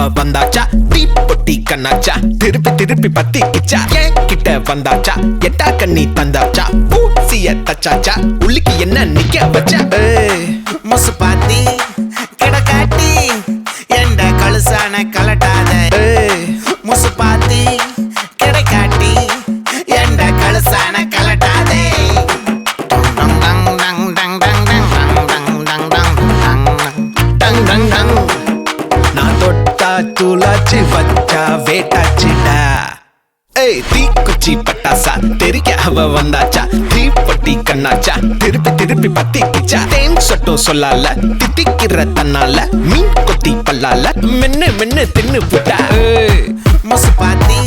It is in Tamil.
அவ வந்தாச்சா தீப்பொட்டி கண்ணாச்சா திருப்பி திருப்பி பத்திக்கிச்சா என் கிட்ட வந்தாச்சா எட்டா கண்ணி தந்தாச்சா பூசிய தச்சாச்சா உள்ளுக்கு என்ன நிக்க வச்சா முசு பாத்தி கிடக்காட்டி எந்த கழுசான கலட்டாத முசு பாத்தி கிடக்காட்டி எந்த கழுசான கலட்டாதே நான் தொட்டா தூளாச்சு வச்சா வேட்டாச்சுடா தீக்குச்சி பட்டாசா தெரிக்க அவ வந்தாச்சா தீப்பொட்டி கண்ணாச்சா திருப்பி திருப்பி பத்திக்கிச்சா தேன் சொட்டும் சொல்லால திட்டிக்கிற தன்னால மீன் கொத்தி பல்லால மென்னு மென்னு தின்னு விட்டா முசு பாத்தி